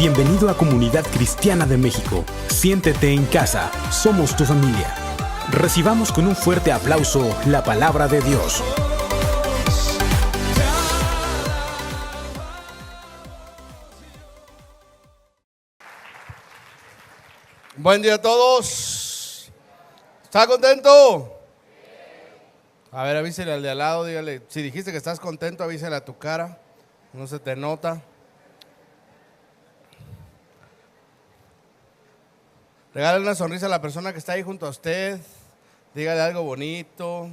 Bienvenido a Comunidad Cristiana de México. Siéntete en casa, somos tu familia. Recibamos con un fuerte aplauso la palabra de Dios. Buen día a todos. ¿Está contento? A ver, avísele al de al lado, dígale, si dijiste que estás contento, avísele a tu cara, no se te nota. Regálale una sonrisa a la persona que está ahí junto a usted, dígale algo bonito,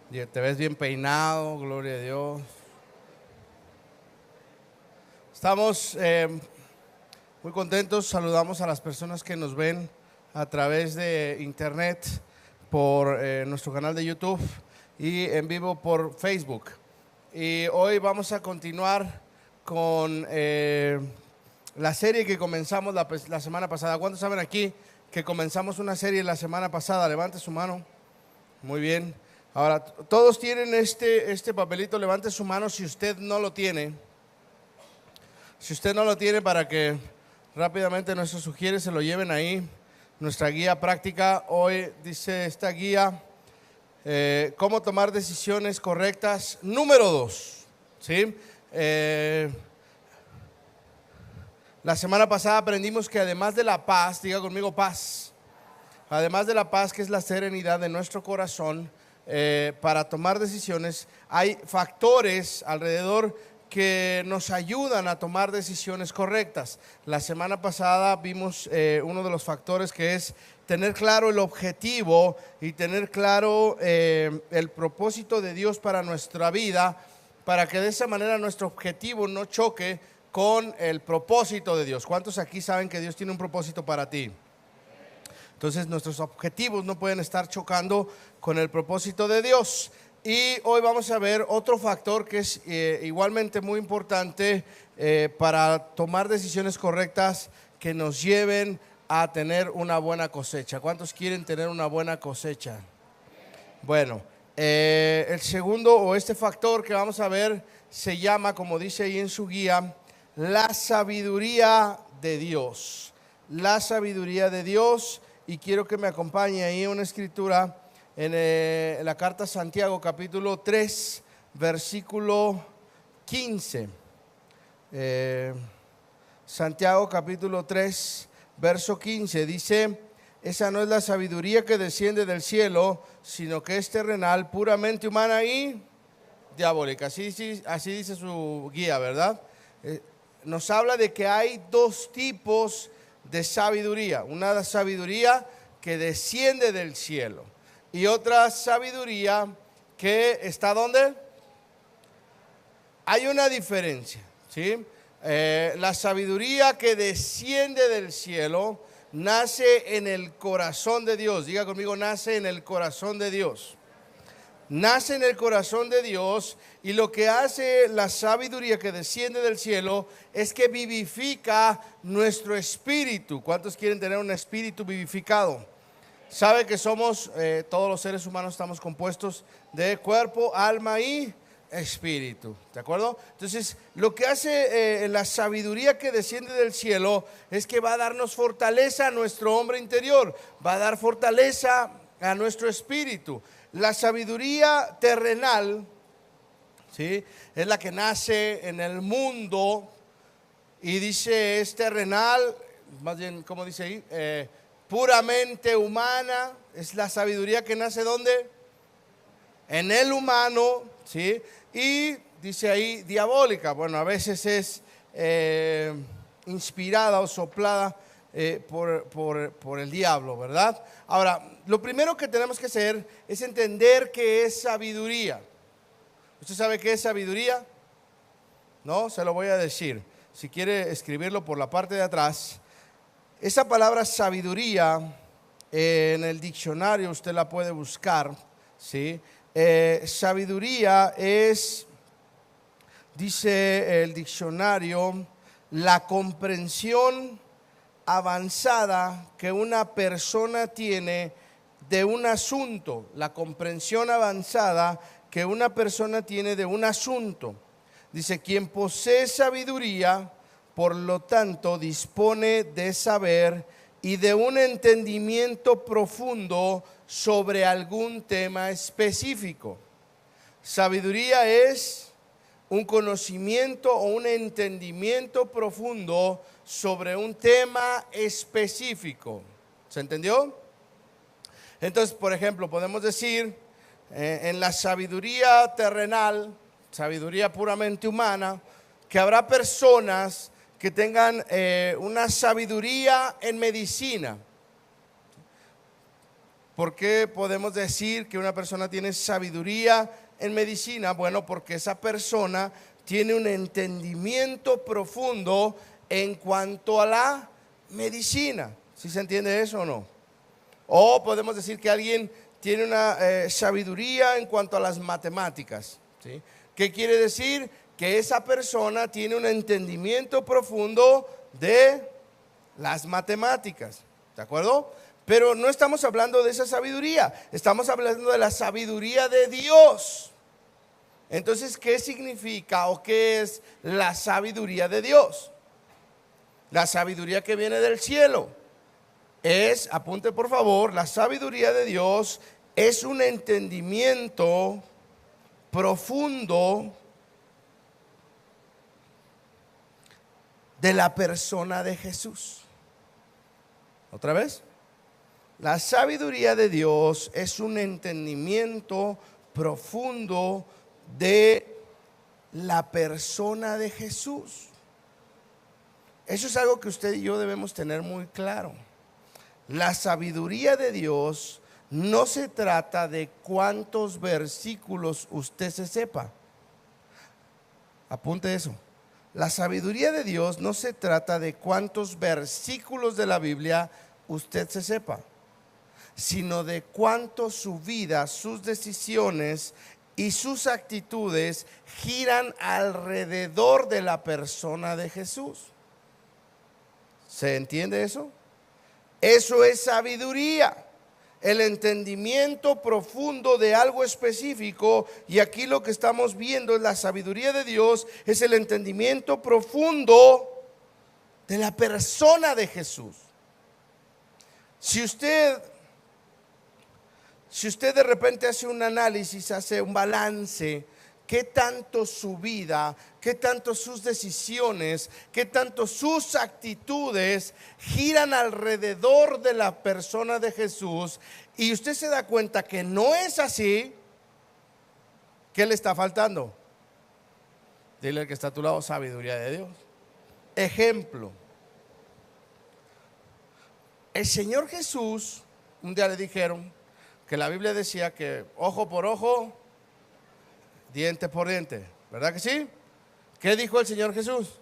te ves bien peinado, gloria a Dios. Estamos muy contentos, saludamos a las personas que nos ven a través de internet, por nuestro canal de YouTube y en vivo por Facebook. Y hoy vamos a continuar con la serie que comenzamos la semana pasada. ¿Cuántos saben aquí que comenzamos una serie la semana pasada? Levante su mano. Muy bien. Ahora, todos tienen este papelito, levante su mano si usted no lo tiene. Si usted no lo tiene, para que rápidamente nuestro sugiere se lo lleven ahí. Nuestra guía práctica, hoy dice esta guía, cómo tomar decisiones correctas, número 2. ¿Sí? La semana pasada aprendimos que además de la paz, diga conmigo paz, además de la paz, que es la serenidad de nuestro corazón, para tomar decisiones, hay factores alrededor que nos ayudan a tomar decisiones correctas. La semana pasada vimos uno de los factores, que es tener claro el objetivo y tener claro el propósito de Dios para nuestra vida, para que de esa manera nuestro objetivo no choque con el propósito de Dios. ¿Cuántos aquí saben que Dios tiene un propósito para ti? Entonces nuestros objetivos no pueden estar chocando con el propósito de Dios. Y hoy vamos a ver otro factor que es igualmente muy importante para tomar decisiones correctas que nos lleven a tener una buena cosecha. ¿Cuántos quieren tener una buena cosecha? Bueno, el segundo o este factor que vamos a ver se llama, como dice ahí en su guía, la sabiduría de Dios. La sabiduría de Dios. Y quiero que me acompañe ahí una escritura en la carta a Santiago, capítulo 3, versículo 15. Santiago, capítulo 3, verso 15, dice: esa no es la sabiduría que desciende del cielo, sino que es terrenal, puramente humana y diabólica. Así dice su guía, ¿verdad? Nos habla de que hay dos tipos de sabiduría. Una sabiduría que desciende del cielo y otra sabiduría que está ¿dónde? Hay una diferencia, ¿sí? La sabiduría que desciende del cielo nace en el corazón de Dios. Diga conmigo, nace en el corazón de Dios. Nace en el corazón de Dios, y lo que hace la sabiduría que desciende del cielo es que vivifica nuestro espíritu. ¿Cuántos quieren tener un espíritu vivificado? Sabe que somos, todos los seres humanos estamos compuestos de cuerpo, alma y espíritu, ¿de acuerdo? Entonces, lo que hace la sabiduría que desciende del cielo es que va a darnos fortaleza a nuestro hombre interior, va a dar fortaleza a nuestro espíritu. La sabiduría terrenal, ¿sí?, es la que nace en el mundo, y dice es terrenal, más bien, ¿cómo dice ahí? Puramente humana. Es la sabiduría que nace ¿dónde? En el humano, ¿sí? Y dice ahí diabólica. Bueno, a veces es inspirada o soplada por el diablo, ¿verdad? Ahora, lo primero que tenemos que hacer es entender qué es sabiduría. ¿Usted sabe qué es sabiduría? No, se lo voy a decir. Si quiere escribirlo por la parte de atrás. Esa palabra sabiduría en el diccionario usted la puede buscar, ¿sí? Sabiduría es, dice el diccionario, la comprensión avanzada que una persona tiene de un asunto. La comprensión avanzada que una persona tiene de un asunto. Dice, quien posee sabiduría por lo tanto, dispone de saber y de un entendimiento profundo sobre algún tema específico. Sabiduría es un conocimiento o un entendimiento profundo sobre un tema específico. ¿Se entendió? Entonces, por ejemplo, podemos decir en la sabiduría terrenal, sabiduría puramente humana, que habrá personas que tengan una sabiduría en medicina. ¿Por qué podemos decir que una persona tiene sabiduría en medicina? Bueno, porque esa persona tiene un entendimiento profundo en cuanto a la medicina. ¿Sí se entiende eso o no? O podemos decir que alguien tiene una sabiduría en cuanto a las matemáticas, ¿sí? ¿Qué quiere decir? Que esa persona tiene un entendimiento profundo de las matemáticas, ¿de acuerdo? Pero no estamos hablando de esa sabiduría, estamos hablando de la sabiduría de Dios. Entonces, ¿qué significa o qué es la sabiduría de Dios? La sabiduría que viene del cielo es, apunte por favor, la sabiduría de Dios es un entendimiento profundo de la persona de Jesús. ¿Otra vez? La sabiduría de Dios es un entendimiento profundo de la persona de Jesús. Eso es algo que usted y yo debemos tener muy claro. La sabiduría de Dios no se trata de cuántos versículos usted se sepa. Apunte eso. La sabiduría de Dios no se trata de cuántos versículos de la Biblia usted se sepa, sino de cuánto su vida, sus decisiones y sus actitudes giran alrededor de la persona de Jesús. ¿Se entiende eso? Eso es sabiduría, el entendimiento profundo de algo específico. Y aquí lo que estamos viendo es la sabiduría de Dios, es el entendimiento profundo de la persona de Jesús. Si usted de repente hace un análisis, hace un balance, ¿qué tanto su vida, qué tanto sus decisiones, qué tanto sus actitudes giran alrededor de la persona de Jesús? Y usted se da cuenta que no es así, ¿qué le está faltando? Dile al que está a tu lado, sabiduría de Dios. Ejemplo. El Señor Jesús, un día le dijeron que la Biblia decía que ojo por ojo, diente por diente, ¿verdad que sí? ¿Qué dijo el Señor Jesús?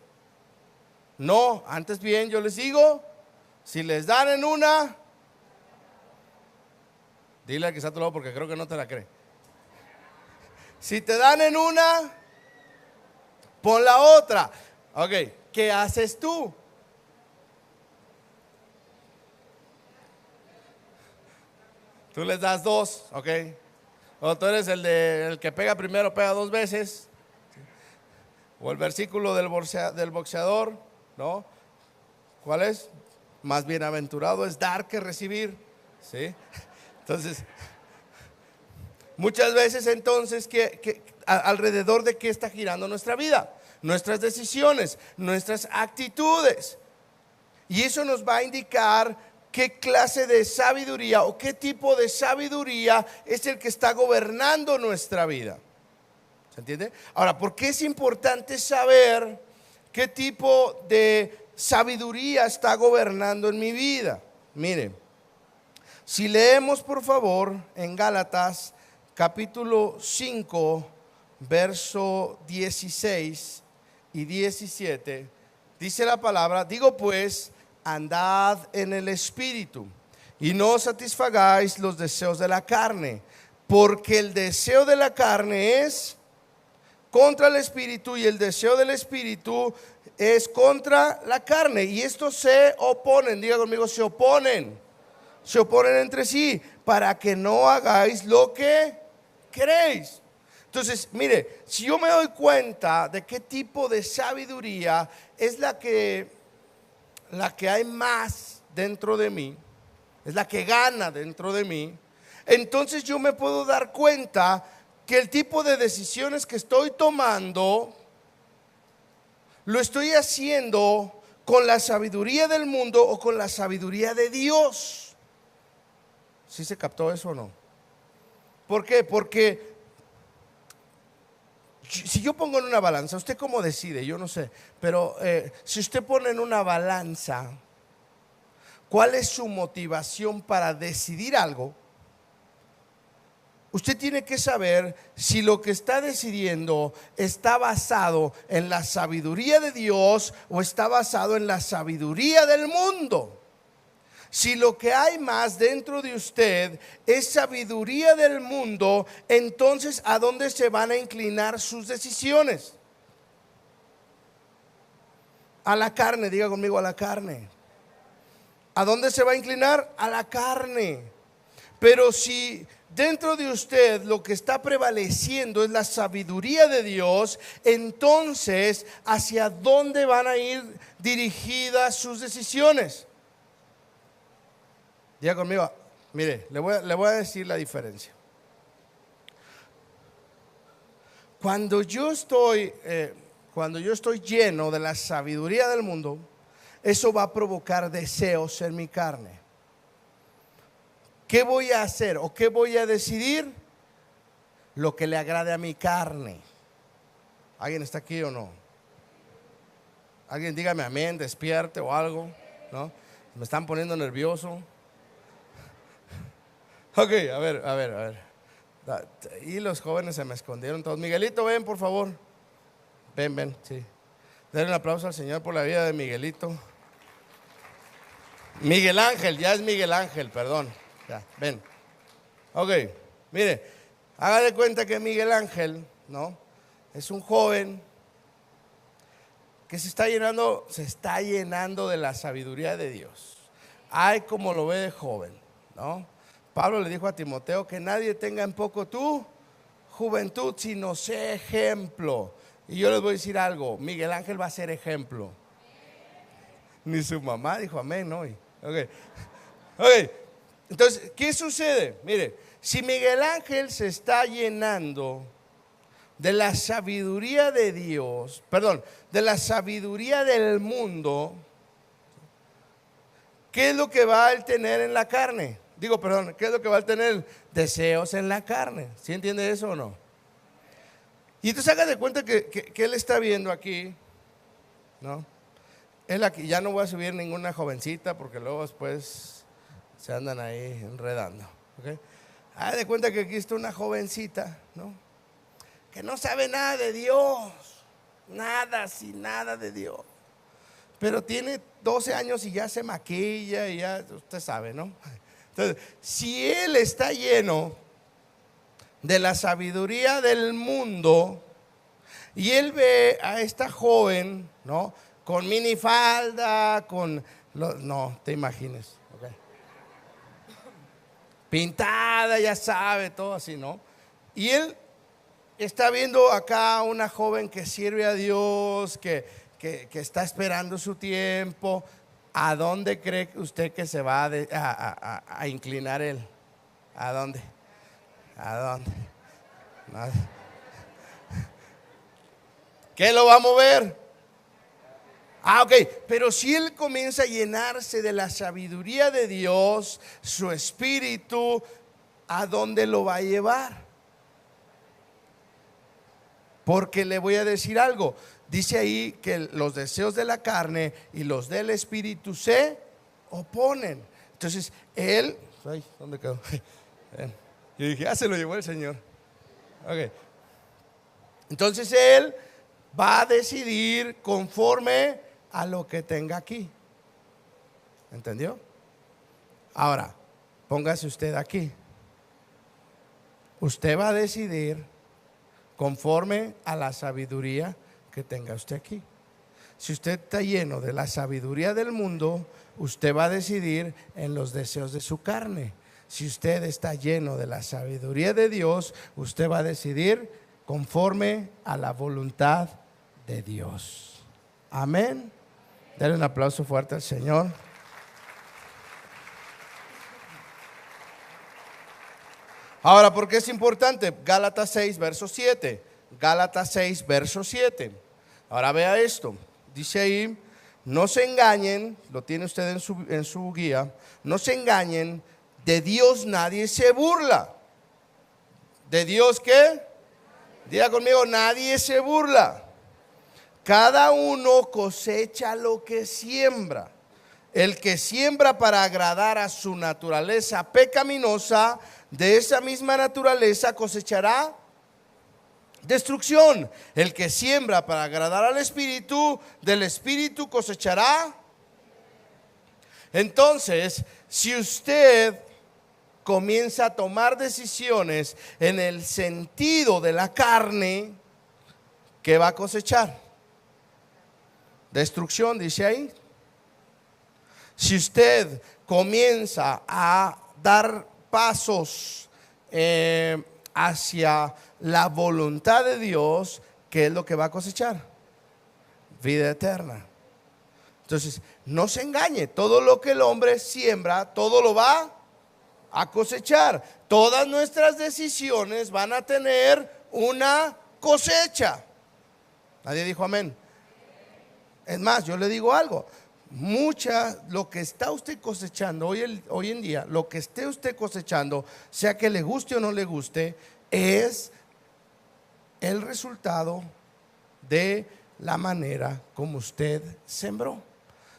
No, antes bien yo les digo, si les dan en una, dile al que está a tu lado porque creo que no te la cree. Si te dan en una, pon la otra. Ok, ¿qué haces tú? Tú les das dos, ok. O tú eres el que pega primero, pega dos veces. O el versículo del boxeador, ¿no? ¿Cuál es? Más bienaventurado es dar que recibir, ¿sí? Entonces, muchas veces entonces, alrededor de qué está girando nuestra vida, nuestras decisiones, nuestras actitudes. Y eso nos va a indicar qué clase de sabiduría o qué tipo de sabiduría es el que está gobernando nuestra vida. ¿Se entiende? Ahora, ¿por qué es importante saber qué tipo de sabiduría está gobernando en mi vida? Miren, si leemos por favor en Gálatas capítulo 5, verso 16 y 17, dice la palabra, digo pues, andad en el Espíritu y no satisfagáis los deseos de la carne, porque el deseo de la carne es contra el Espíritu y el deseo del Espíritu es contra la carne. Y estos se oponen, diga conmigo, se oponen entre sí para que no hagáis lo que queréis. Entonces, mire, si yo me doy cuenta de qué tipo de sabiduría es la que hay más dentro de mí, es la que gana dentro de mí, entonces yo me puedo dar cuenta que el tipo de decisiones que estoy tomando lo estoy haciendo con la sabiduría del mundo o con la sabiduría de Dios. ¿Sí se captó eso o no? ¿Por qué? Porque si yo pongo en una balanza, ¿usted cómo decide? Yo no sé, pero si usted pone en una balanza, ¿cuál es su motivación para decidir algo? Usted tiene que saber si lo que está decidiendo está basado en la sabiduría de Dios o está basado en la sabiduría del mundo. Si lo que hay más dentro de usted es sabiduría del mundo, entonces ¿a dónde se van a inclinar sus decisiones? A la carne, diga conmigo, a la carne. ¿A dónde se va a inclinar? A la carne. Pero si dentro de usted lo que está prevaleciendo es la sabiduría de Dios, entonces ¿hacia dónde van a ir dirigidas sus decisiones? Diga conmigo, mire, le voy a decir la diferencia. Cuando yo estoy lleno de la sabiduría del mundo, eso va a provocar deseos en mi carne. ¿Qué voy a hacer o qué voy a decidir? Lo que le agrade a mi carne. ¿Alguien está aquí o no? Alguien dígame amén, despierte o algo, ¿no? Me están poniendo nervioso. Ok, a ver. Y los jóvenes se me escondieron todos. Miguelito, ven por favor. Ven, sí. Denle un aplauso al Señor por la vida de Miguelito. Miguel Ángel, ya es Miguel Ángel, perdón. Ya, ven. Ok, mire, haga de cuenta que Miguel Ángel, ¿no? Es un joven que se está llenando de la sabiduría de Dios. Ay, como lo ve de joven, ¿no? Pablo le dijo a Timoteo que nadie tenga en poco tu juventud, sino sé ejemplo. Y yo les voy a decir algo, Miguel Ángel va a ser ejemplo. Ni su mamá dijo amén hoy. Ok. Entonces, ¿qué sucede? Mire, si Miguel Ángel se está llenando de la sabiduría de Dios, de la sabiduría del mundo, ¿qué es lo que va a tener en la carne? ¿Qué es lo que va a tener? Deseos en la carne. ¿Sí entiende eso o no? Y entonces haga de cuenta que él está viendo aquí, ¿no? Él aquí, ya no voy a subir ninguna jovencita porque luego después se andan ahí enredando, ¿okay? Haga de cuenta que aquí está una jovencita, ¿no? Que no sabe nada de Dios, nada de Dios. Pero tiene 12 años y ya se maquilla y ya, usted sabe, ¿no? Entonces, si él está lleno de la sabiduría del mundo y él ve a esta joven, ¿no? Con minifalda, no te imagines, ¿okay? Pintada, ya sabe, todo así, ¿no? Y él está viendo acá una joven que sirve a Dios, que está esperando su tiempo. ¿A dónde cree usted que se va a inclinar él? ¿A dónde? Nada. ¿Qué lo va a mover? Ok, pero si él comienza a llenarse de la sabiduría de Dios, su espíritu, ¿a dónde lo va a llevar? Porque le voy a decir algo. Dice ahí que los deseos de la carne y los del espíritu se oponen. Entonces, él, ¿dónde quedó? Yo dije, se lo llevó el Señor. Ok. Entonces, él va a decidir conforme a lo que tenga aquí. ¿Entendió? Ahora, póngase usted aquí. Usted va a decidir conforme a la sabiduría que tenga usted aquí. Si usted está lleno de la sabiduría del mundo, usted va a decidir en los deseos de su carne. Si usted está lleno de la sabiduría de Dios, usted va a decidir conforme a la voluntad de Dios. Amén. Denle un aplauso fuerte al Señor. Ahora, ¿por qué es importante? Gálatas 6, verso 7. Gálatas 6, verso 7. Ahora vea esto. Dice ahí, no se engañen, lo tiene usted en su guía, no se engañen, de Dios nadie se burla. ¿De Dios qué? Diga conmigo, nadie se burla. Cada uno cosecha lo que siembra. El que siembra para agradar a su naturaleza pecaminosa, de esa misma naturaleza cosechará destrucción. El que siembra para agradar al Espíritu, del Espíritu cosechará. Entonces, si usted comienza a tomar decisiones en el sentido de la carne, ¿qué va a cosechar? Destrucción, dice ahí. Si usted comienza a dar pasos hacia la voluntad de Dios, ¿qué es lo que va a cosechar? Vida eterna. Entonces, no se engañe, todo lo que el hombre siembra, todo lo va a cosechar. Todas nuestras decisiones van a tener una cosecha. Nadie dijo amén. Es más, yo le digo algo. Lo que está usted cosechando hoy en día, lo que esté usted cosechando, sea que le guste o no le guste, es el resultado de la manera como usted sembró.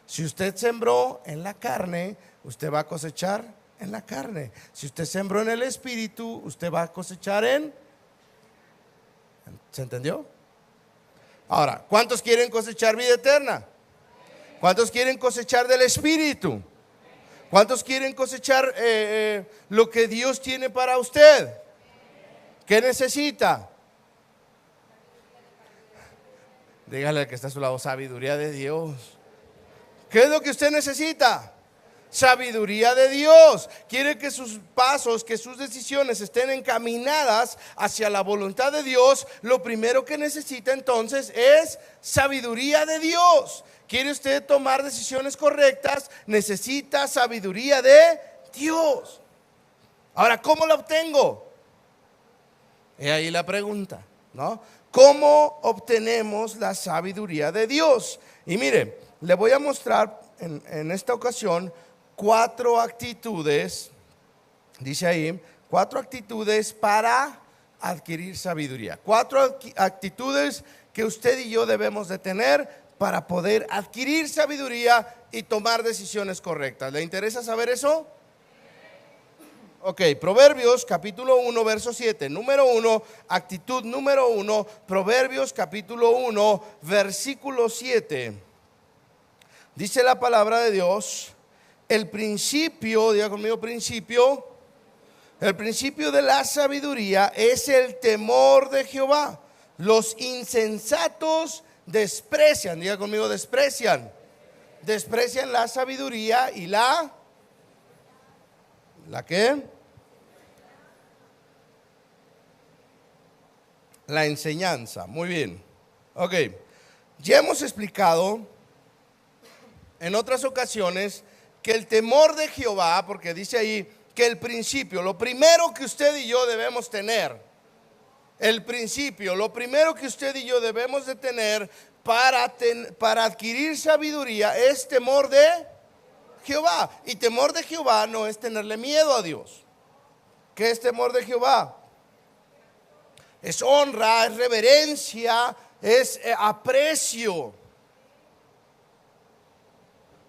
Si usted sembró en la carne, usted va a cosechar en la carne. Si usted sembró en el Espíritu, usted va a cosechar en... ¿Se entendió? Ahora, ¿cuántos quieren cosechar vida eterna? ¿Cuántos quieren cosechar del Espíritu? ¿Cuántos quieren cosechar lo que Dios tiene para usted? ¿Qué necesita? Dígale al que está a su lado, sabiduría de Dios. ¿Qué es lo que usted necesita? Sabiduría de Dios. Quiere que sus pasos, que sus decisiones estén encaminadas hacia la voluntad de Dios. Lo primero que necesita entonces es sabiduría de Dios. ¿Quiere usted tomar decisiones correctas? Necesita sabiduría de Dios. Ahora, ¿cómo la obtengo? He ahí la pregunta, ¿no? ¿Cómo obtenemos la sabiduría de Dios? Y mire, le voy a mostrar en esta ocasión 4 actitudes, dice ahí, 4 actitudes para adquirir sabiduría. 4 actitudes que usted y yo debemos de tener para poder adquirir sabiduría y tomar decisiones correctas. ¿Le interesa saber eso? Ok, Proverbios capítulo 1, verso 7. Número 1, actitud número 1, Proverbios capítulo 1, versículo 7. Dice la palabra de Dios, el principio, diga conmigo principio, el principio de la sabiduría es el temor de Jehová. Los insensatos desprecian, diga conmigo desprecian la sabiduría y ¿la qué? La enseñanza. Muy bien. Ok, ya hemos explicado en otras ocasiones que el temor de Jehová, porque dice ahí que el principio, lo primero que usted y yo debemos tener, el principio, lo primero que usted y yo debemos de tener para adquirir sabiduría es temor de Jehová. Y temor de Jehová no es tenerle miedo a Dios. ¿Qué es temor de Jehová? Es honra, es reverencia, es aprecio.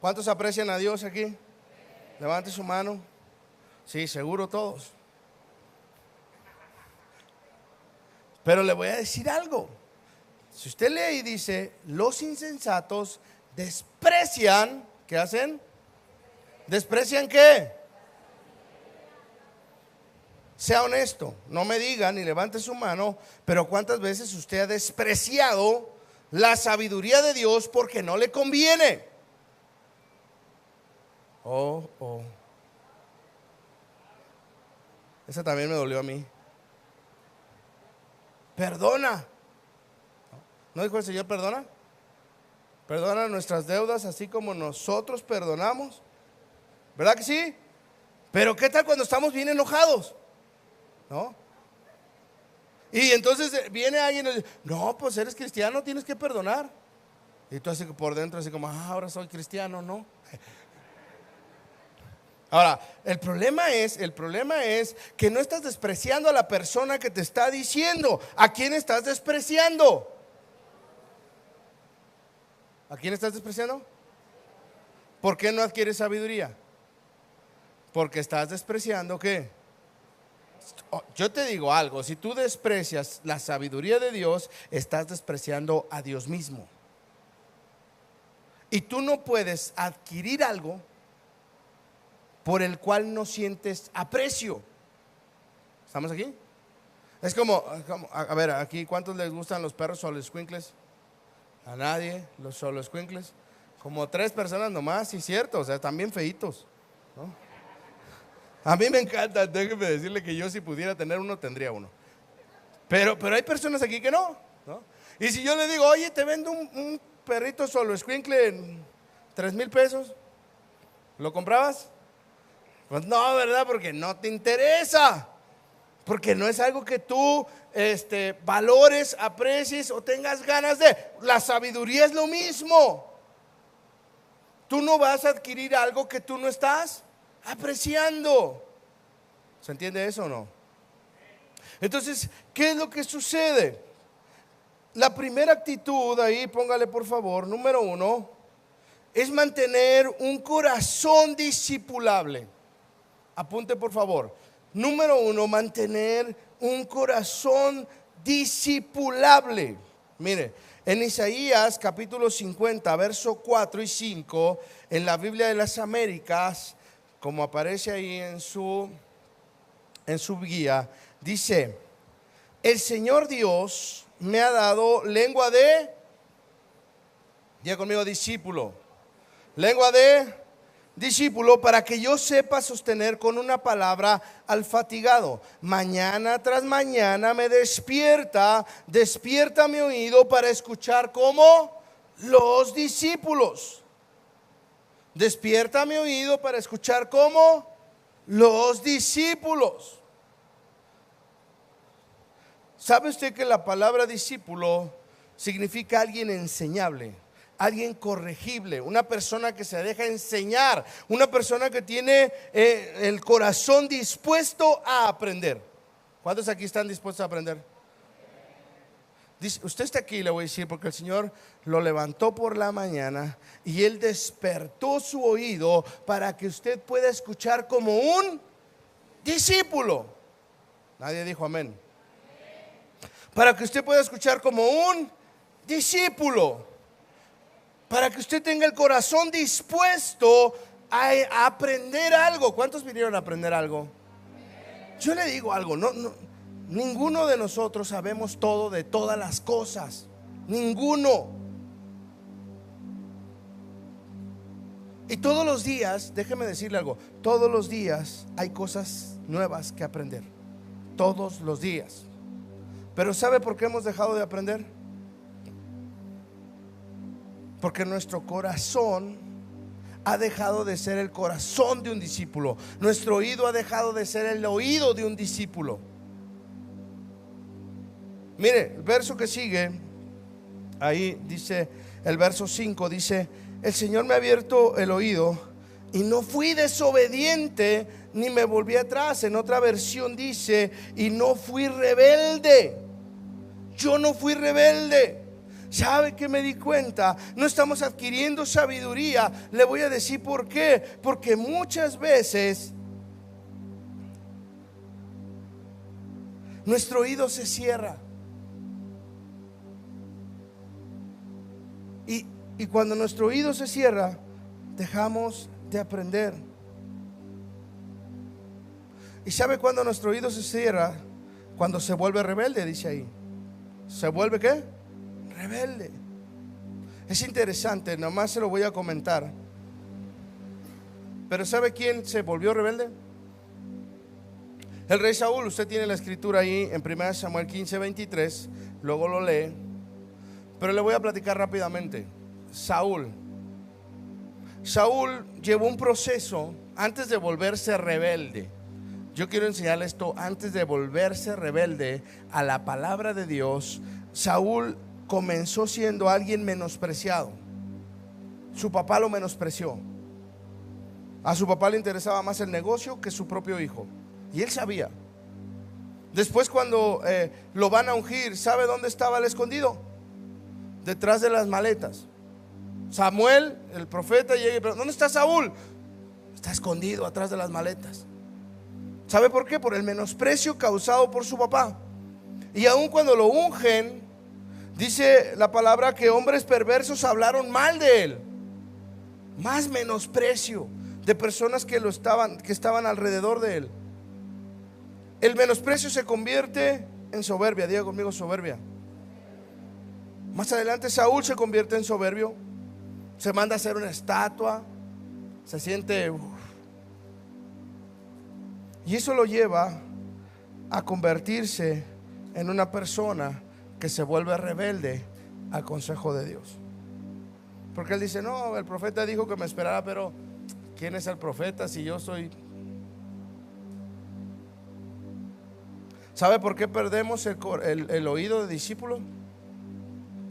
¿Cuántos aprecian a Dios aquí? Levante su mano. Sí, seguro todos. Pero le voy a decir algo. Si usted lee y dice, los insensatos desprecian, ¿qué hacen? ¿Desprecian qué? Sea honesto, no me diga ni levante su mano, pero ¿cuántas veces usted ha despreciado la sabiduría de Dios porque no le conviene? Oh. Esa también me dolió a mí. perdona. ¿No dijo el Señor perdona? Perdona nuestras deudas así como nosotros perdonamos. ¿Verdad que sí? Pero ¿qué tal cuando estamos bien enojados? ¿No? Y entonces viene alguien y dice, no, pues eres cristiano, tienes que perdonar. Y tú así por dentro así como, ahora soy cristiano, ¿no? Ahora, el problema es que no estás despreciando a la persona que te está diciendo. ¿A quién estás despreciando? ¿A quién estás despreciando? ¿Por qué no adquieres sabiduría? Porque estás despreciando ¿qué? Yo te digo algo, si tú desprecias la sabiduría de Dios, estás despreciando a Dios mismo. Y tú no puedes adquirir algo por el cual no sientes aprecio. ¿Estamos aquí? Es como, a ver, aquí, ¿cuántos les gustan los perros soloescuincles? A nadie, los soloescuincles. Como 3 personas nomás, sí, cierto, o sea, están bien feitos, ¿no? A mí me encanta, déjeme decirle que yo si pudiera tener uno, tendría uno. Pero hay personas aquí que no, ¿no? Y si yo le digo, oye, te vendo un perrito soloescuincle en 3,000 pesos, ¿lo comprabas? Pues no, ¿verdad? Porque no te interesa. Porque no es algo que tú valores, aprecies o tengas ganas de. La sabiduría es lo mismo. Tú no vas a adquirir algo que tú no estás apreciando. ¿Se entiende eso o no? Entonces, ¿qué es lo que sucede? La primera actitud ahí, póngale por favor, número 1, es mantener un corazón discipulable. Apunte por favor. Número 1, mantener un corazón discipulable. Mire, en Isaías capítulo 50, verso 4 y 5, en la Biblia de las Américas, como aparece ahí en su guía, dice: el Señor Dios me ha dado lengua de, diga conmigo, discípulo. Lengua de discípulo, para que yo sepa sostener con una palabra al fatigado. Mañana tras mañana me despierta mi oído para escuchar como los discípulos. Despierta mi oído para escuchar como los discípulos. ¿Sabe usted que la palabra discípulo significa alguien enseñable? Alguien corregible, una persona que se deja enseñar, una persona que tiene el corazón dispuesto a aprender. ¿Cuántos aquí están dispuestos a aprender? Dice, usted está aquí, le voy a decir, porque el Señor lo levantó por la mañana y Él despertó su oído para que usted pueda escuchar como un discípulo. Nadie dijo amén. Para que usted pueda escuchar como un discípulo. Para que usted tenga el corazón dispuesto a aprender algo. ¿Cuántos vinieron a aprender algo? Yo le digo algo, ninguno de nosotros sabemos todo de todas las cosas. Ninguno. Y todos los días, déjeme decirle algo, todos los días hay cosas nuevas que aprender. Todos los días. Pero ¿sabe por qué hemos dejado de aprender? Porque nuestro corazón ha dejado de ser el corazón de un discípulo. Nuestro oído ha dejado de ser el oído de un discípulo. Mire, el verso que sigue, ahí dice, el verso 5 dice: el Señor me ha abierto el oído y no fui desobediente ni me volví atrás. En otra versión dice: y no fui rebelde. Yo no fui rebelde. ¿Sabe qué me di cuenta? No estamos adquiriendo sabiduría. Le voy a decir por qué. Porque muchas veces nuestro oído se cierra. Y cuando nuestro oído se cierra, dejamos de aprender. ¿Y sabe cuándo nuestro oído se cierra? Cuando se vuelve rebelde, dice ahí. ¿Se vuelve qué? Rebelde. Es interesante, nomás se lo voy a comentar. Pero ¿sabe quién se volvió rebelde? El rey Saúl, usted tiene la escritura ahí en 1 Samuel 15:23, luego lo lee, pero le voy a platicar rápidamente. Saúl llevó un proceso antes de volverse rebelde. Yo quiero enseñarle esto. Antes de volverse rebelde a la palabra de Dios, Saúl comenzó siendo alguien menospreciado. Su papá lo menospreció. A su papá le interesaba más el negocio que su propio hijo, y él sabía. Después, cuando lo van a ungir, ¿sabe dónde estaba el escondido? Detrás de las maletas. Samuel, el profeta, llega y pregunta: ¿dónde está Saúl? Está escondido atrás de las maletas. ¿Sabe por qué? Por el menosprecio causado por su papá. Y aun cuando lo ungen, dice la palabra que hombres perversos hablaron mal de él. Más menosprecio de personas que estaban alrededor de él. El menosprecio se convierte en soberbia. Diga conmigo: soberbia. Más adelante Saúl se convierte en soberbio. Se manda a hacer una estatua. Se siente y eso lo lleva a convertirse en una persona que se vuelve rebelde al consejo de Dios. Porque él dice: no, el profeta dijo que me esperara, pero ¿quién es el profeta si yo soy? ¿Sabe por qué perdemos el oído de discípulo?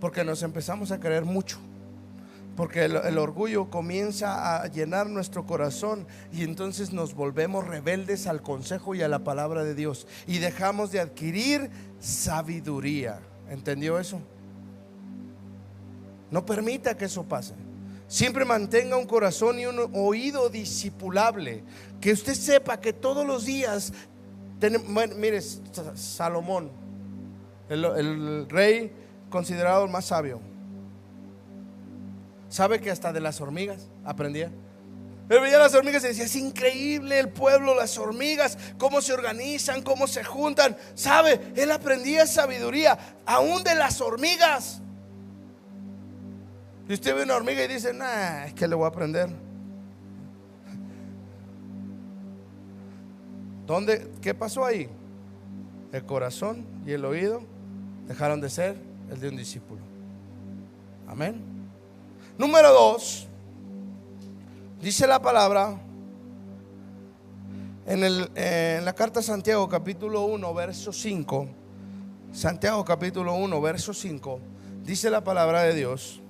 Porque nos empezamos a creer mucho. Porque el orgullo comienza a llenar nuestro corazón, y entonces nos volvemos rebeldes al consejo y a la palabra de Dios, y dejamos de adquirir sabiduría. ¿Entendió eso? No permita que eso pase. Siempre mantenga un corazón y un oído discipulable. Que usted sepa que todos los días mire, Salomón, el rey considerado el más sabio, ¿sabe que hasta de las hormigas aprendía? Él veía las hormigas y decía: es increíble el pueblo, las hormigas, cómo se organizan, cómo se juntan. ¿Sabe? Él aprendía sabiduría aún de las hormigas. Y usted ve una hormiga y dice: nah, es que le voy a aprender. ¿Qué pasó ahí? El corazón y el oído dejaron de ser el de un discípulo. Amén. Número 2, dice la palabra en la carta a Santiago capítulo 1 verso 5. Santiago capítulo 1 verso 5, dice la palabra de Dios: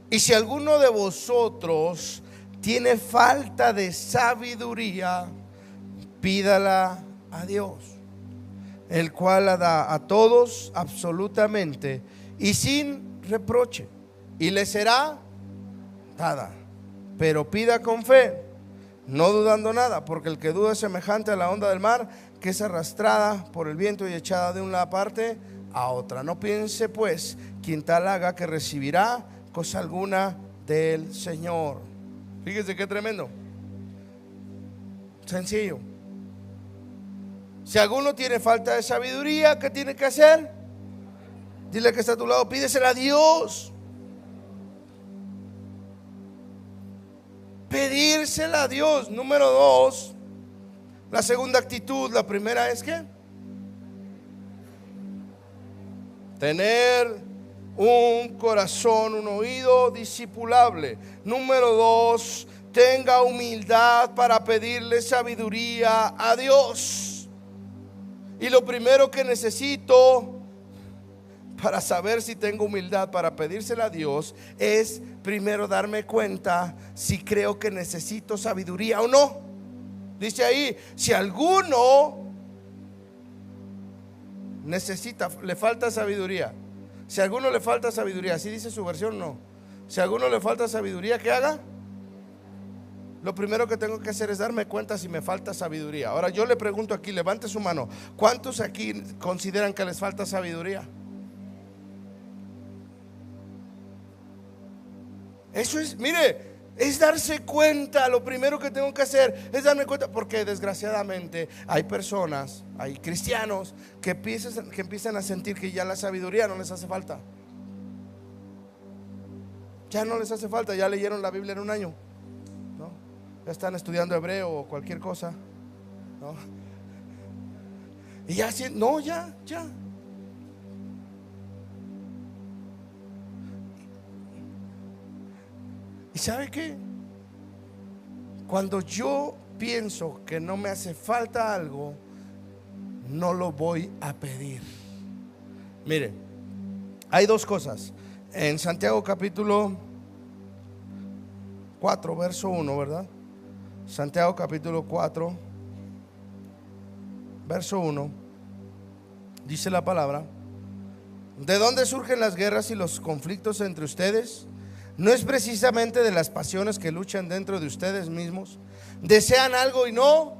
y si alguno de vosotros tiene falta de sabiduría, pídala a Dios, el cual la da a todos absolutamente y sin reproche, y le será dada. Pero pida con fe, no dudando nada, porque el que duda es semejante a la onda del mar, que es arrastrada por el viento y echada de una parte a otra. No piense pues quien tal haga que recibirá cosa alguna del Señor. Fíjese qué tremendo. Sencillo. Si alguno tiene falta de sabiduría, ¿qué tiene que hacer? Dile que está a tu lado: pídesela a Dios. Pedírsela a Dios. Número 2, la segunda actitud. La primera es ¿qué? Tener un corazón, un oído discipulable. Número 2, tenga humildad para pedirle sabiduría a Dios. Y lo primero que necesito para saber si tengo humildad para pedírsela a Dios es primero darme cuenta si creo que necesito sabiduría o no. Dice ahí: si alguno le falta sabiduría. Si a alguno le falta sabiduría, así dice su versión, no. Si a alguno le falta sabiduría, ¿qué haga? Lo primero que tengo que hacer es darme cuenta si me falta sabiduría. Ahora yo le pregunto aquí, levante su mano: ¿cuántos aquí consideran que les falta sabiduría? Eso es, mire, es darse cuenta. Lo primero que tengo que hacer es darme cuenta, porque desgraciadamente hay personas, hay cristianos que empiezan a sentir que ya la sabiduría no les hace falta. Ya no les hace falta, ya leyeron la Biblia en un año, ¿no? ya están estudiando hebreo o cualquier cosa, ¿no? Y ya, no, ya. ¿Y sabe qué? Cuando yo pienso que no me hace falta algo, no lo voy a pedir. Mire, hay dos cosas. En Santiago capítulo 4, verso 1, ¿verdad? Santiago capítulo 4, verso 1, dice la palabra: ¿de dónde surgen las guerras y los conflictos entre ustedes? ¿No es precisamente de las pasiones que luchan dentro de ustedes mismos? Desean algo y no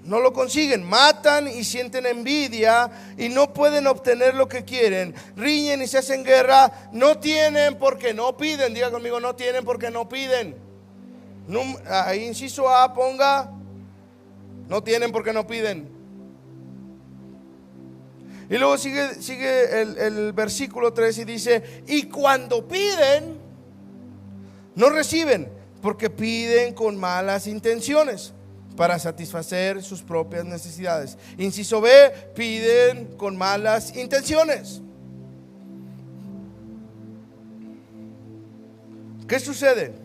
lo consiguen, matan y sienten envidia y no pueden obtener lo que quieren, riñen y se hacen guerra, no tienen porque no piden. Diga conmigo, no tienen porque no piden. Ahí inciso A, ponga, no tienen porque no piden. Y luego sigue el versículo 3 y dice: y cuando piden, no reciben, porque piden con malas intenciones, para satisfacer sus propias necesidades. Inciso B, piden con malas intenciones. ¿Qué sucede?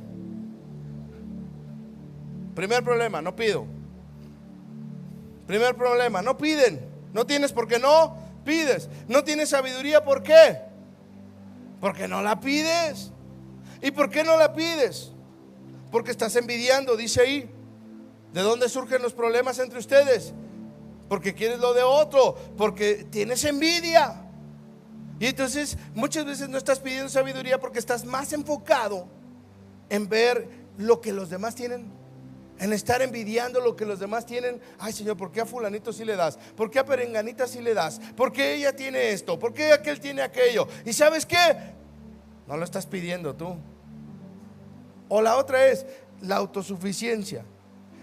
Primer problema, no pido. Primer problema, no piden. No tienes porque no pides. No tienes sabiduría, ¿por qué? Porque no la pides. ¿Y por qué no la pides? Porque estás envidiando, dice ahí. ¿De dónde surgen los problemas entre ustedes? Porque quieres lo de otro, porque tienes envidia. Y entonces muchas veces no estás pidiendo sabiduría porque estás más enfocado en ver lo que los demás tienen, en estar envidiando lo que los demás tienen. Ay, Señor, ¿por qué a fulanito sí le das? ¿Por qué a perenganita sí le das? ¿Por qué ella tiene esto? ¿Por qué aquel tiene aquello? ¿Y sabes qué? No lo estás pidiendo tú. O la otra es la autosuficiencia.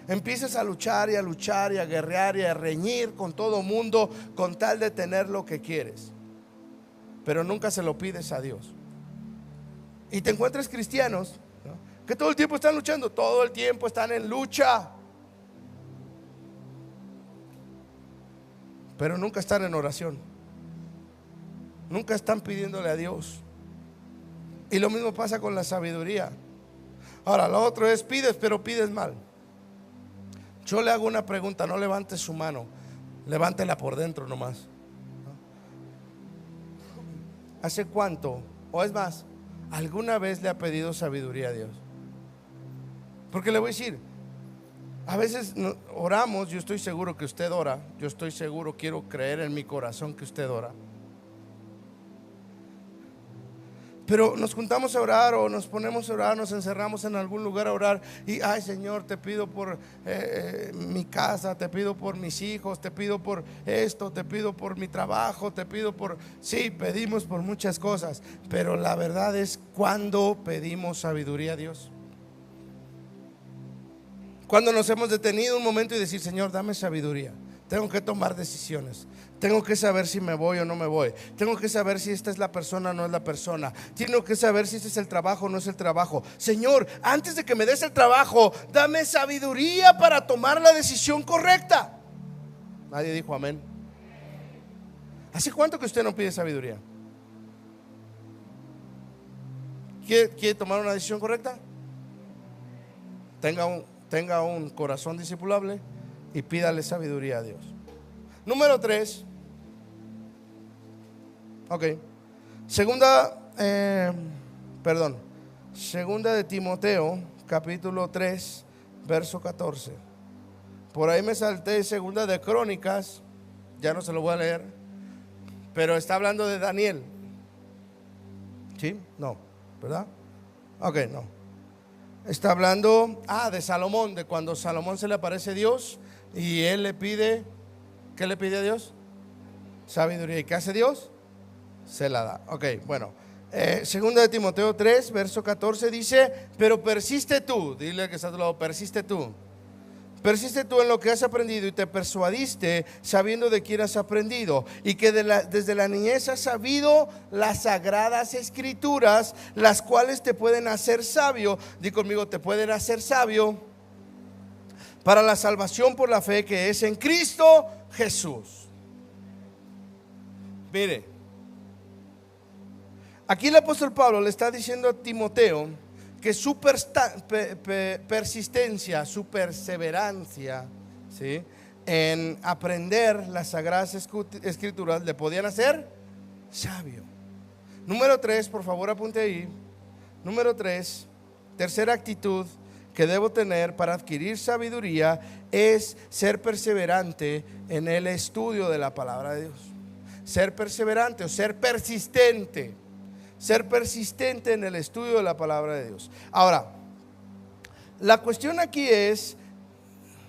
Empiezas a luchar y a luchar y a guerrear y a reñir con todo mundo con tal de tener lo que quieres, pero nunca se lo pides a Dios. Y te encuentras cristianos, ¿no?, que todo el tiempo están luchando, todo el tiempo están en lucha, pero nunca están en oración, nunca están pidiéndole a Dios. Y lo mismo pasa con la sabiduría. Ahora, lo otro es pides, pero pides mal. Yo le hago una pregunta, no levante su mano, levántela por dentro nomás. ¿Hace cuánto, o es más, alguna vez le ha pedido sabiduría a Dios? Porque le voy a decir, a veces oramos, yo estoy seguro que usted ora, yo estoy seguro, quiero creer en mi corazón que usted ora. Pero nos juntamos a orar o nos ponemos a orar, nos encerramos en algún lugar a orar y ay, Señor, te pido por mi casa, te pido por mis hijos, te pido por esto, te pido por mi trabajo, te pido por... Sí, pedimos por muchas cosas, pero la verdad es, ¿cuándo pedimos sabiduría a Dios? Cuando nos hemos detenido un momento y decir: Señor, dame sabiduría. Tengo que tomar decisiones. Tengo que saber si me voy o no me voy. Tengo que saber si esta es la persona o no es la persona. Tengo que saber si este es el trabajo o no es el trabajo. Señor, antes de que me des el trabajo, dame sabiduría para tomar la decisión correcta. Nadie dijo amén. ¿Hace cuánto que usted no pide sabiduría? ¿Quiere tomar una decisión correcta? Tenga un corazón discipulable y pídale sabiduría a Dios. Número 3. Ok. Segunda de Timoteo, capítulo 3, verso 14. Por ahí me salté segunda de Crónicas, ya no se lo voy a leer, pero está hablando de Daniel. ¿Sí? No, ¿verdad? Ok, no. Está hablando de Salomón, de cuando Salomón se le aparece Dios y él le pide, ¿qué le pide a Dios? Sabiduría. ¿Y qué hace Dios? Se la da. Ok, bueno. Segunda de Timoteo 3, verso 14 dice: pero persiste tú, dile que está a tu lado, persiste tú. Persiste tú en lo que has aprendido y te persuadiste sabiendo de quién has aprendido, y que desde la niñez has sabido las sagradas escrituras, las cuales te pueden hacer sabio. Di conmigo, te pueden hacer sabio para la salvación por la fe que es en Cristo Jesús. Mire, aquí el apóstol Pablo le está diciendo a Timoteo que su persistencia, su perseverancia, ¿sí?, en aprender las sagradas escrituras le podían hacer sabio. Número 3, por favor apunte ahí. Número 3, tercera actitud que debo tener para adquirir sabiduría es ser perseverante en el estudio de la palabra de Dios. Ser perseverante o ser persistente. Ser persistente en el estudio de la palabra de Dios. Ahora, la cuestión aquí es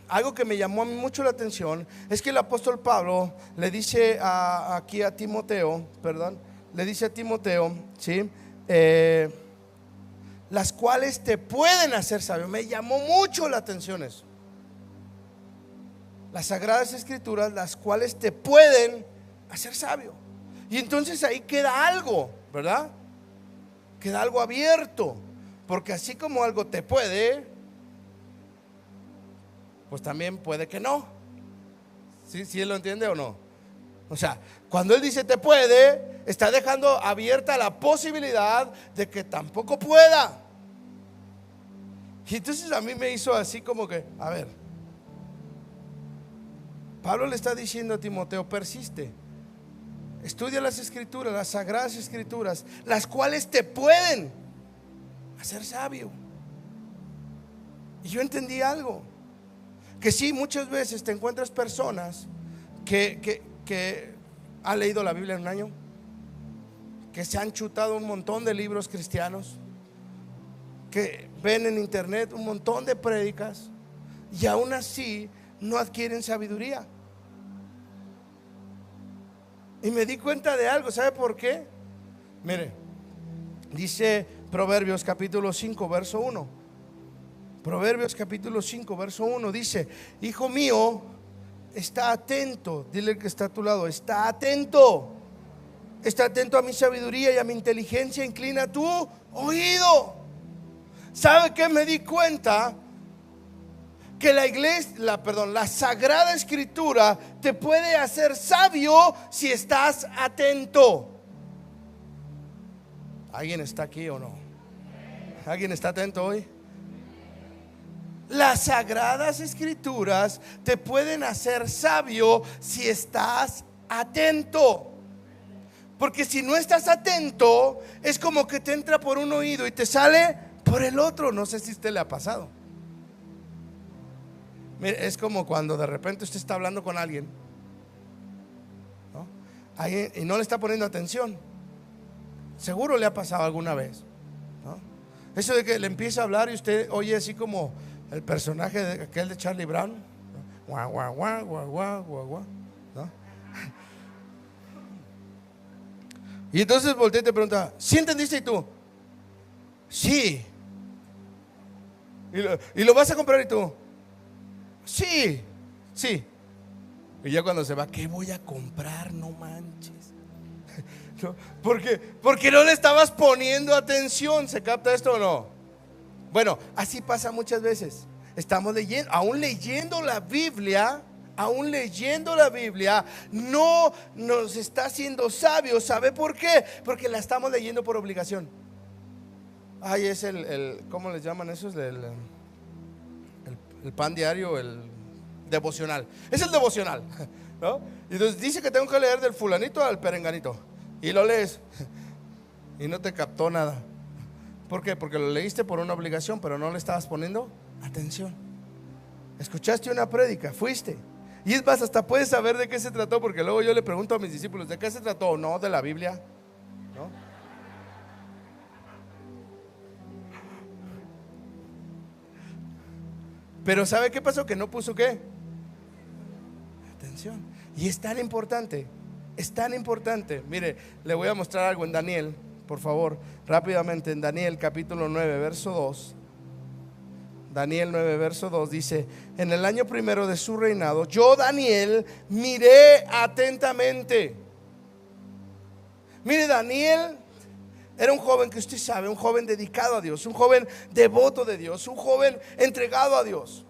algo que me llamó a mí mucho la atención. Es que el apóstol Pablo le dice aquí a Timoteo, le dice a Timoteo, ¿sí?, las cuales te pueden hacer sabio. Me llamó mucho la atención eso. Las sagradas escrituras, las cuales te pueden hacer sabio. Y entonces ahí queda algo, ¿verdad? Queda algo abierto, porque así como algo te puede, pues también puede que no. ¿Sí él lo entiende o no? O sea, cuando él dice te puede, está dejando abierta la posibilidad de que tampoco pueda. Y entonces a mí me hizo así como que, a ver, Pablo le está diciendo a Timoteo, persiste. Estudia las escrituras, las sagradas escrituras, las cuales te pueden hacer sabio. Y yo entendí algo, que sí, muchas veces te encuentras personas que han leído la Biblia en un año, que se han chutado un montón de libros cristianos, que ven en internet un montón de prédicas, y aún así no adquieren sabiduría. Y me di cuenta de algo. ¿Sabe por qué? Mire, dice Proverbios capítulo 5 verso 1. Proverbios capítulo 5 verso 1 dice: hijo mío, está atento. Dile que está a tu lado, está atento. Está atento a mi sabiduría y a mi inteligencia. Inclina tu oído. ¿Sabe qué me di cuenta? Que la Sagrada Escritura te puede hacer sabio si estás atento. ¿Alguien está aquí o no? ¿Alguien está atento hoy? Las Sagradas Escrituras te pueden hacer sabio si estás atento. Porque si no estás atento, es como que te entra por un oído y te sale por el otro. No sé si a usted le ha pasado. Mire, es como cuando de repente usted está hablando con alguien, ¿no?, y no le está poniendo atención. Seguro le ha pasado alguna vez, ¿no? Eso de que le empieza a hablar y usted oye así como el personaje aquel de Charlie Brown, ¿no? Guau, guau, guau, guau, guau, guau, guau, ¿no? Y entonces voltea y te pregunta: ¿sí entendiste? Y tú: sí. Y lo vas a comprar y tú: sí, sí. Y ya cuando se va: ¿qué voy a comprar? No manches. ¿No? Porque no le estabas poniendo atención. ¿Se capta esto o no? Bueno, así pasa muchas veces. Estamos leyendo, aún leyendo la Biblia, no nos está haciendo sabios. ¿Sabe por qué? Porque la estamos leyendo por obligación. Ay, es ¿cómo les llaman esos? El pan diario, el devocional. Es el devocional, ¿no? Y entonces dice que tengo que leer del fulanito al perenganito, y lo lees y no te captó nada. ¿Por qué? Porque lo leíste por una obligación, pero no le estabas poniendo atención. Escuchaste una prédica, fuiste, y es más, hasta puedes saber de qué se trató, porque luego yo le pregunto a mis discípulos: ¿de qué se trató? No, de la Biblia, ¿no? Pero ¿sabe qué pasó? Que no puso ¿qué? Atención. Y es tan importante, es tan importante. Mire, le voy a mostrar algo en Daniel, por favor, rápidamente. En Daniel capítulo 9 verso 2. Daniel 9, verso 2 dice: en el año primero de su reinado, yo, Daniel, miré atentamente. Mire, Daniel era un joven que usted sabe, un joven dedicado a Dios, un joven devoto de Dios, un joven entregado a Dios.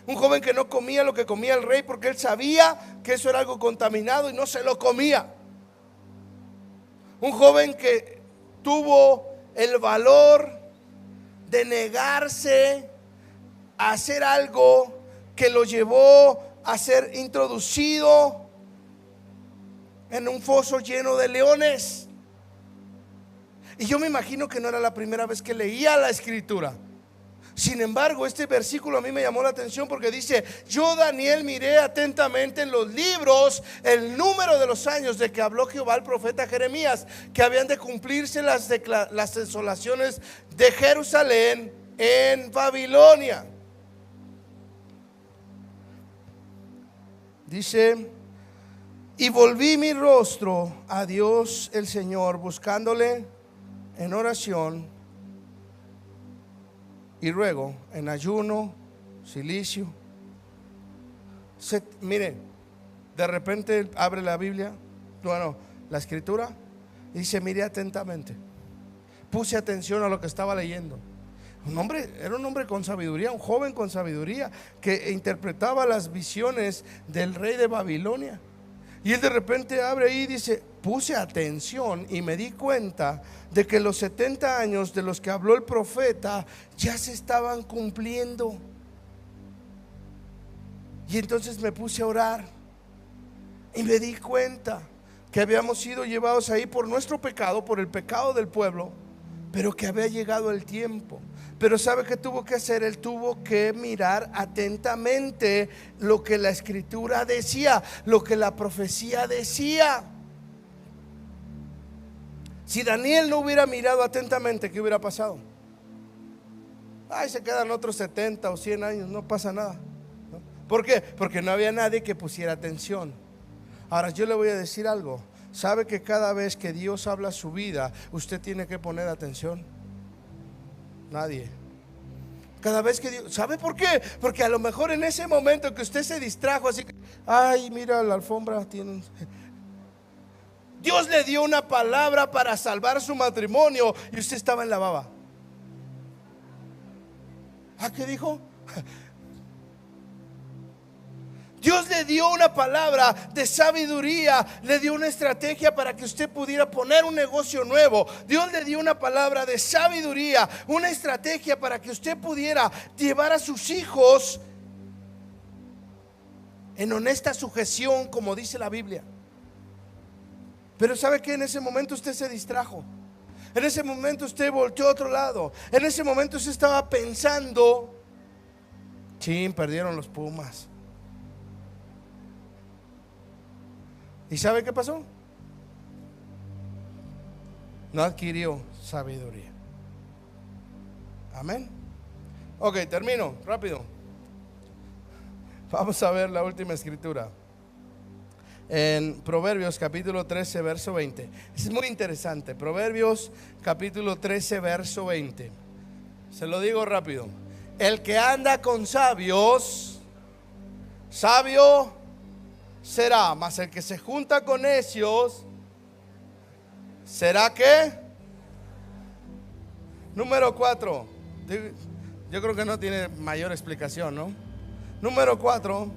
Un joven que no comía lo que comía el rey porque él sabía que eso era algo contaminado y no se lo comía. Un joven que tuvo el valor de negarse a hacer algo que lo llevó a ser introducido en un foso lleno de leones. Y yo me imagino que no era la primera vez que leía la escritura. Sin embargo, este versículo a mí me llamó la atención porque dice: yo, Daniel, miré atentamente en los libros el número de los años de que habló Jehová al profeta Jeremías, que habían de cumplirse las desolaciones de Jerusalén en Babilonia. Dice: y volví mi rostro a Dios el Señor, buscándole en oración y ruego, en ayuno, cilicio. Mire, de repente abre la Biblia, bueno, la escritura, y dice: mire atentamente. Puse atención a lo que estaba leyendo. Era un hombre con sabiduría, un joven con sabiduría, que interpretaba las visiones del rey de Babilonia. Y él de repente abre ahí y dice: puse atención y me di cuenta de que los 70 años de los que habló el profeta ya se estaban cumpliendo. Y entonces me puse a orar y me di cuenta que habíamos sido llevados ahí por nuestro pecado, por el pecado del pueblo, pero que había llegado el tiempo. Pero ¿sabe qué tuvo que hacer? Él tuvo que mirar atentamente lo que la escritura decía, lo que la profecía decía. Si Daniel no hubiera mirado atentamente, ¿qué hubiera pasado? Ay, se quedan otros 70 o 100 años, no pasa nada, ¿no? ¿Por qué? Porque no había nadie que pusiera atención. Ahora yo le voy a decir algo. ¿Sabe que cada vez que Dios habla su vida, usted tiene que poner atención? Nadie. Cada vez que Dios, ¿sabe por qué? Porque a lo mejor en ese momento que usted se distrajo, así que, ay, mira la alfombra, Dios le dio una palabra para salvar su matrimonio y usted estaba en la baba. ¿Ah, qué dijo? Dios le dio una palabra de sabiduría, le dio una estrategia para que usted pudiera poner un negocio nuevo. Dios le dio una palabra de sabiduría, una estrategia para que usted pudiera llevar a sus hijos en honesta sujeción, como dice la Biblia. Pero ¿sabe qué? En ese momento usted se distrajo. En ese momento usted volteó a otro lado. En ese momento usted estaba pensando: chin, perdieron los Pumas. ¿Y sabe qué pasó? No adquirió sabiduría. Amén. Ok, termino rápido. Vamos a ver la última escritura en Proverbios capítulo 13 verso 20. Es muy interesante. Proverbios capítulo 13 verso 20. Se lo digo rápido. El que anda con sabios, sabio será, mas el que se junta con necios, ¿será qué? Número 4. Yo creo que no tiene mayor explicación, ¿no? Número 4.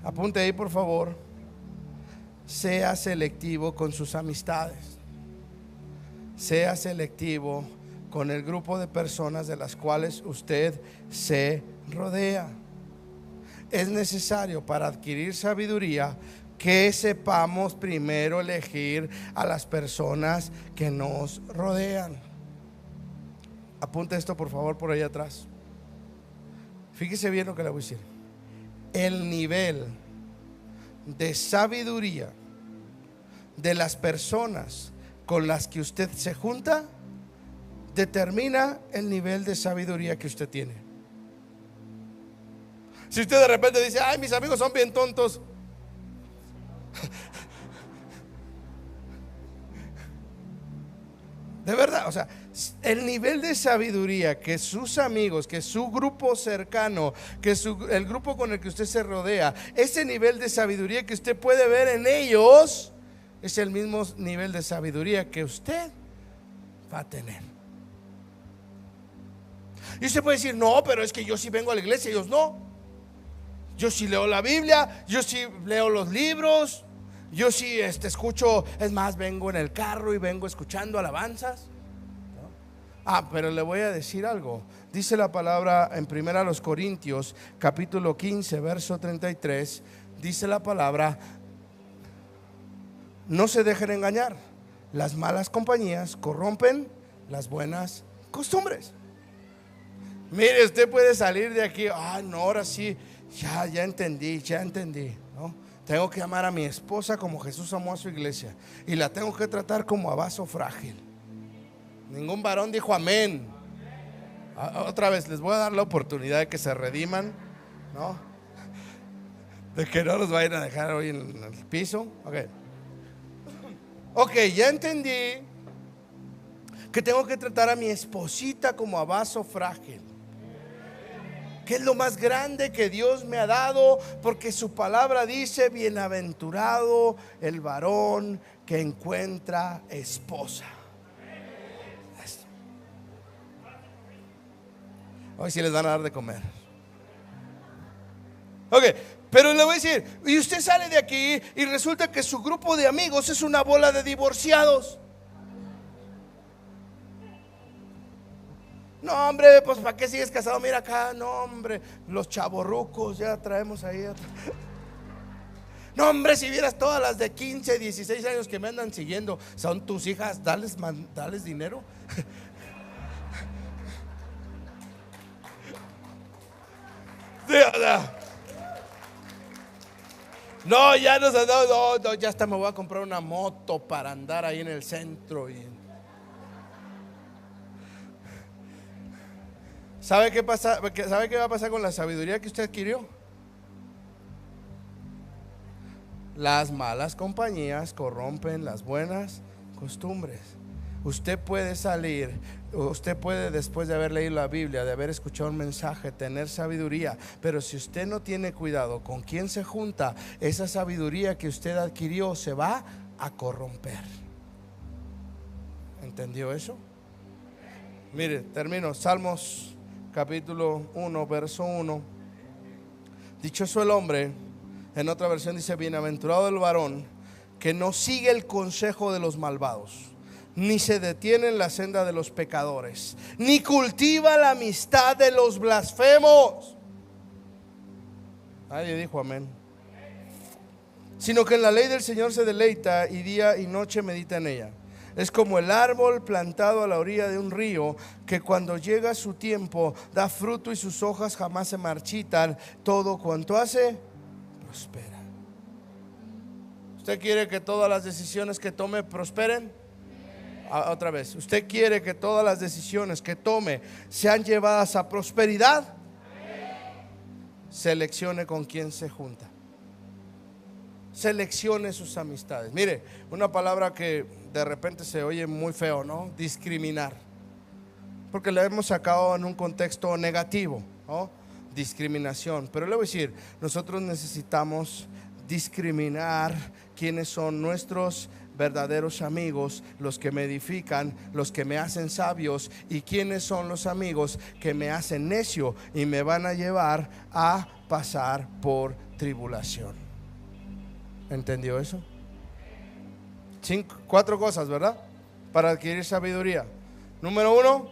Apunte ahí, por favor. Sea selectivo con sus amistades. Sea selectivo con el grupo de personas de las cuales usted se rodea. Es necesario, para adquirir sabiduría, que sepamos primero elegir a las personas que nos rodean. Apunte esto, por favor, por ahí atrás. Fíjese bien lo que le voy a decir. El nivel de sabiduría de las personas con las que usted se junta determina el nivel de sabiduría que usted tiene. Si usted de repente dice: ay, mis amigos son bien tontos, De verdad, o sea, el nivel de sabiduría que sus amigos, que su grupo cercano, el grupo con el que usted se rodea, ese nivel de sabiduría que usted puede ver en ellos, es el mismo nivel de sabiduría que usted va a tener. Y usted puede decir, no, pero es que yo sí vengo a la iglesia, ellos no. Yo sí leo la Biblia, yo sí leo los libros, yo sí escucho, es más, vengo en el carro y vengo escuchando alabanzas. Pero le voy a decir algo. Dice la palabra en 1 Corintios capítulo 15 verso 33. Dice la palabra: no se dejen engañar, las malas compañías corrompen las buenas costumbres. Mire, usted puede salir de aquí, no, ahora sí, ya entendí, ¿no? Tengo que amar a mi esposa como Jesús amó a su iglesia, y la tengo que tratar como a vaso frágil. Ningún varón dijo amén. Otra vez les voy a dar la oportunidad de que se rediman, ¿no? De que no los vayan a dejar hoy en el piso. Ok, ya entendí que tengo que tratar a mi esposita como a vaso frágil, que es lo más grande que Dios me ha dado, porque su palabra dice: bienaventurado el varón que encuentra esposa. Hoy sí les van a dar de comer. Ok, pero le voy a decir, y usted sale de aquí y resulta que su grupo de amigos es una bola de divorciados. No, hombre, pues ¿para qué sigues casado? Mira acá, no, hombre, los chavorrucos ya traemos ahí. No, hombre, si vieras todas las de 15, 16 años que me andan siguiendo, son tus hijas, dales dinero. No, ya nos andamos, no, ya hasta me voy a comprar una moto para andar ahí en el centro. ¿Sabe qué pasa? ¿Sabe qué va a pasar con la sabiduría que usted adquirió? Las malas compañías corrompen las buenas costumbres. Usted puede salir, usted puede, después de haber leído la Biblia, de haber escuchado un mensaje, tener sabiduría, pero si usted no tiene cuidado con quién se junta, esa sabiduría que usted adquirió se va a corromper. ¿Entendió eso? Mire, termino. Salmos capítulo 1 verso 1. Dichoso el hombre, en otra versión dice: bienaventurado el varón que no sigue el consejo de los malvados, ni se detiene en la senda de los pecadores, ni cultiva la amistad de los blasfemos. Nadie dijo amén. Sino que en la ley del Señor se deleita, y día y noche medita en ella. Es como el árbol plantado a la orilla de un río, que cuando llega su tiempo da fruto y sus hojas jamás se marchitan. Todo cuanto hace prospera. ¿Usted quiere que todas las decisiones que tome prosperen? Otra vez, ¿usted quiere que todas las decisiones que tome sean llevadas a prosperidad? Seleccione con quién se junta. Seleccione sus amistades. Mire, una palabra que de repente se oye muy feo, ¿no? Discriminar, porque la hemos sacado en un contexto negativo, ¿no? Discriminación. Pero le voy a decir, nosotros necesitamos discriminar quiénes son nuestros verdaderos amigos, los que me edifican, los que me hacen sabios, y quiénes son los amigos que me hacen necio y me van a llevar a pasar por tribulación. ¿Entendió eso? 4 cosas, ¿verdad? Para adquirir sabiduría. Número 1,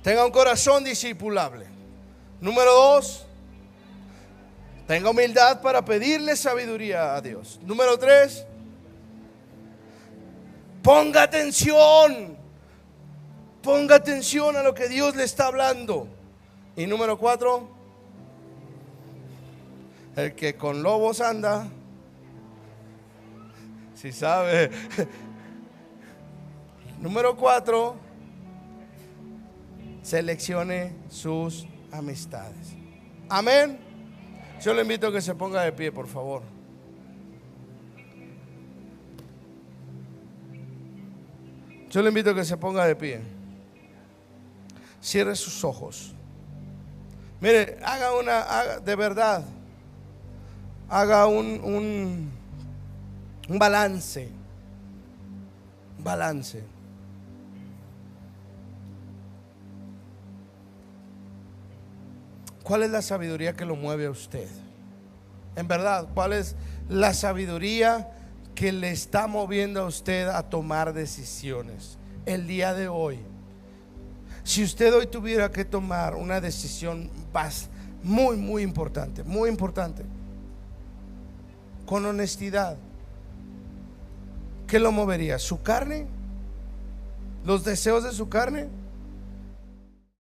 tenga un corazón discipulable. Número 2, tenga humildad para pedirle sabiduría a Dios. Número 3, ponga atención a lo que Dios le está hablando. Y número 4, el que con lobos anda, si sabe. Número 4, seleccione sus amistades. Amén. Yo le invito a que se ponga de pie, por favor. Yo le invito a que se ponga de pie. Cierre sus ojos. Mire, haga de verdad, haga un balance. Un balance. ¿Cuál es la sabiduría que lo mueve a usted? En verdad, ¿cuál es la sabiduría que le está moviendo a usted a tomar decisiones el día de hoy? Si usted hoy tuviera que tomar una decisión muy importante, con honestidad, ¿qué lo movería? ¿Su carne? ¿Los deseos de su carne?